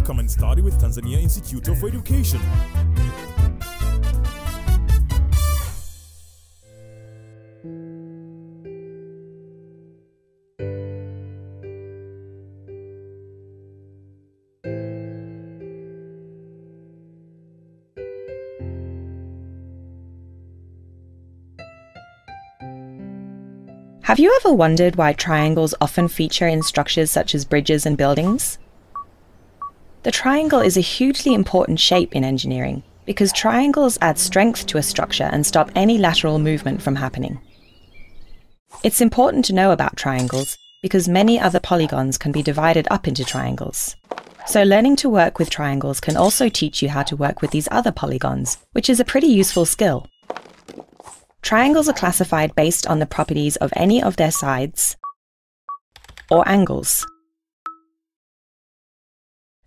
come and study with Tanzania Institute of Education. Have you ever wondered why triangles often feature in structures such as bridges and buildings? The triangle is a hugely important shape in engineering because triangles add strength to a structure and stop any lateral movement from happening. It's important to know about triangles because many other polygons can be divided up into triangles. So learning to work with triangles can also teach you how to work with these other polygons, which is a pretty useful skill. Triangles are classified based on the properties of any of their sides or angles.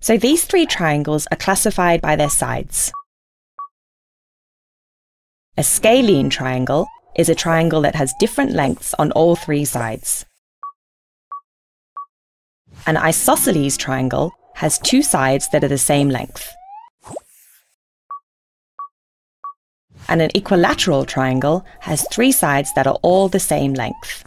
So these three triangles are classified by their sides. A scalene triangle is a triangle that has different lengths on all three sides. An isosceles triangle has two sides that are the same length. And an equilateral triangle has three sides that are all the same length.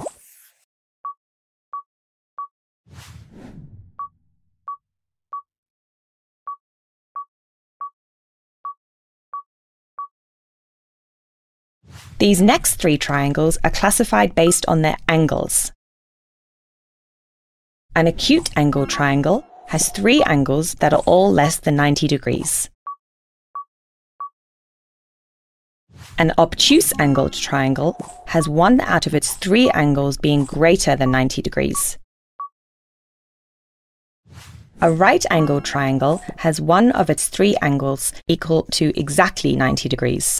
These next three triangles are classified based on their angles. An acute angle triangle has three angles that are all less than 90 degrees. An obtuse angled triangle has one out of its three angles being greater than 90 degrees. A right-angled triangle has one of its three angles equal to exactly 90 degrees.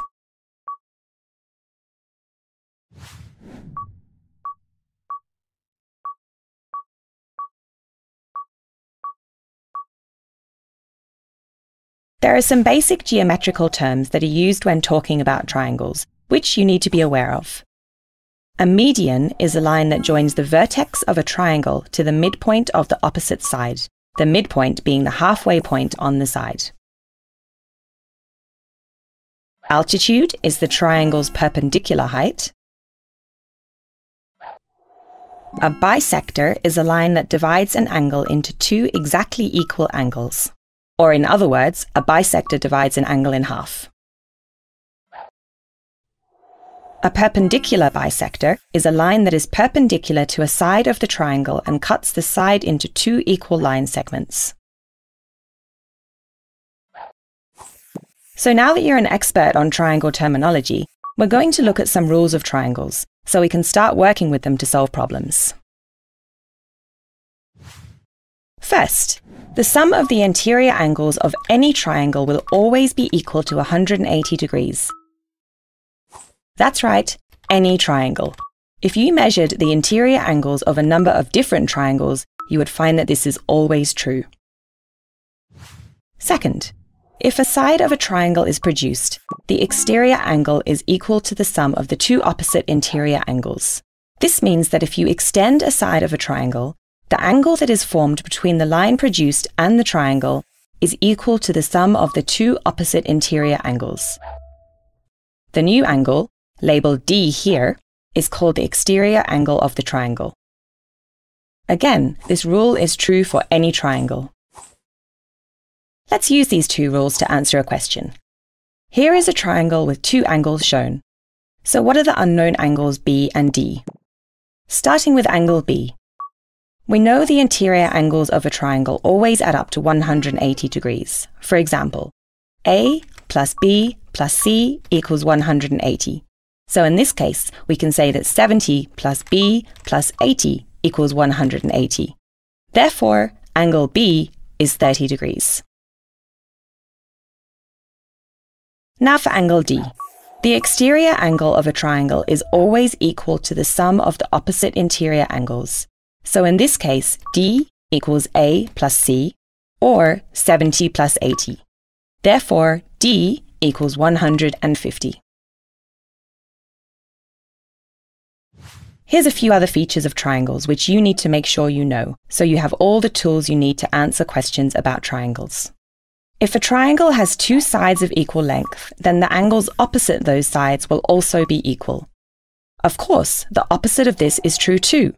There are some basic geometrical terms that are used when talking about triangles, which you need to be aware of. A median is a line that joins the vertex of a triangle to the midpoint of the opposite side, the midpoint being the halfway point on the side. Altitude is the triangle's perpendicular height. A bisector is a line that divides an angle into two exactly equal angles. Or in other words, a bisector divides an angle in half. A perpendicular bisector is a line that is perpendicular to a side of the triangle and cuts the side into two equal line segments. So now that you're an expert on triangle terminology, we're going to look at some rules of triangles, so we can start working with them to solve problems. First, the sum of the interior angles of any triangle will always be equal to 180 degrees. That's right, any triangle. If you measured the interior angles of a number of different triangles, you would find that this is always true. Second, if a side of a triangle is produced, the exterior angle is equal to the sum of the two opposite interior angles. This means that if you extend a side of a triangle, the angle that is formed between the line produced and the triangle is equal to the sum of the two opposite interior angles. The new angle, labeled D here, is called the exterior angle of the triangle. Again, this rule is true for any triangle. Let's use these two rules to answer a question. Here is a triangle with two angles shown. So what are the unknown angles B and D? Starting with angle B. We know the interior angles of a triangle always add up to 180 degrees. For example, A plus B plus C equals 180. So in this case, we can say that 70 plus B plus 80 equals 180. Therefore, angle B is 30 degrees. Now for angle D. The exterior angle of a triangle is always equal to the sum of the opposite interior angles. So in this case, D equals A plus C, or 70 plus 80. Therefore, D equals 150. Here's a few other features of triangles which you need to make sure you know, so you have all the tools you need to answer questions about triangles. If a triangle has two sides of equal length, then the angles opposite those sides will also be equal. Of course, the opposite of this is true too.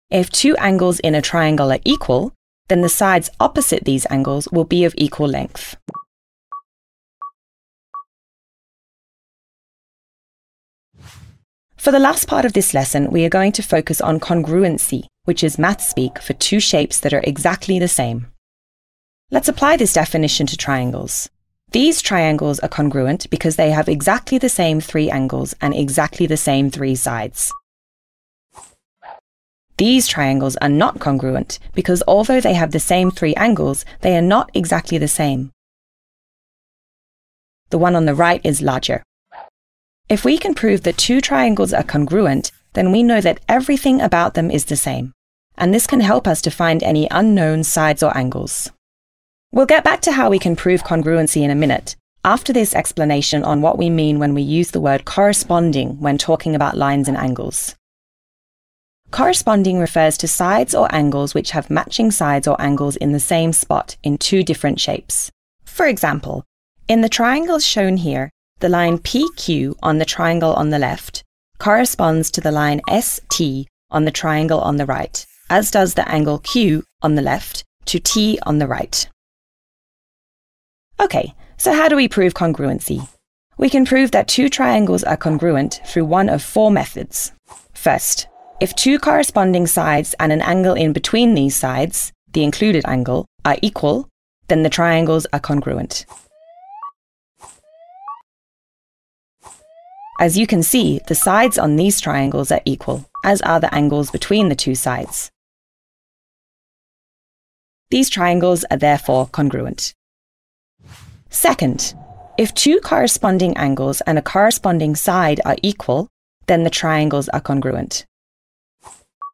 If two angles in a triangle are equal, then the sides opposite these angles will be of equal length. For the last part of this lesson, we are going to focus on congruency, which is math speak for two shapes that are exactly the same. Let's apply this definition to triangles. These triangles are congruent because they have exactly the same three angles and exactly the same three sides. These triangles are not congruent because although they have the same three angles, they are not exactly the same. The one on the right is larger. If we can prove that two triangles are congruent, then we know that everything about them is the same, and this can help us to find any unknown sides or angles. We'll get back to how we can prove congruency in a minute, after this explanation on what we mean when we use the word corresponding when talking about lines and angles. Corresponding refers to sides or angles which have matching sides or angles in the same spot in two different shapes. For example, in the triangles shown here, the line PQ on the triangle on the left corresponds to the line ST on the triangle on the right, as does the angle Q on the left to T on the right. Okay, so how do we prove congruency? We can prove that two triangles are congruent through one of four methods. First, if two corresponding sides and an angle in between these sides, the included angle, are equal, then the triangles are congruent. As you can see, the sides on these triangles are equal, as are the angles between the two sides. These triangles are therefore congruent. Second, if two corresponding angles and a corresponding side are equal, then the triangles are congruent.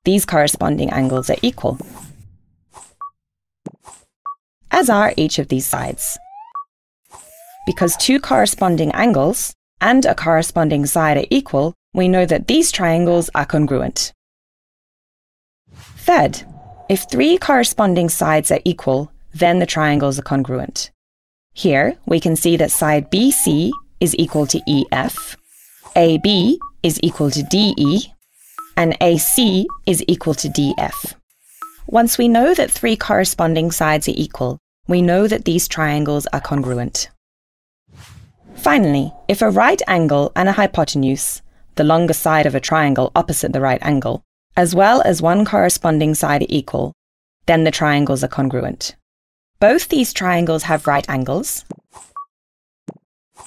These corresponding angles are equal, as are each of these sides. Because two corresponding angles and a corresponding side are equal, we know that these triangles are congruent. Third, if three corresponding sides are equal, then the triangles are congruent. Here, we can see that side BC is equal to EF, AB is equal to DE, and AC is equal to DF. Once we know that three corresponding sides are equal, we know that these triangles are congruent. Finally, if a right angle and a hypotenuse, the longer side of a triangle opposite the right angle, as well as one corresponding side are equal, then the triangles are congruent. Both these triangles have right angles,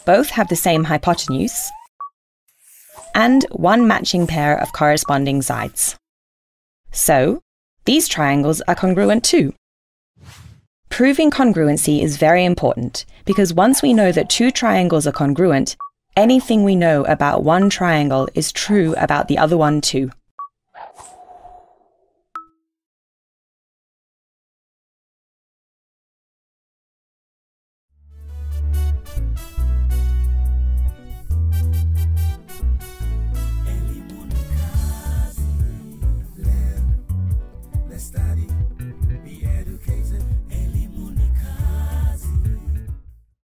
both have the same hypotenuse, and one matching pair of corresponding sides. So, these triangles are congruent too. Proving congruency is very important because once we know that two triangles are congruent, anything we know about one triangle is true about the other one too.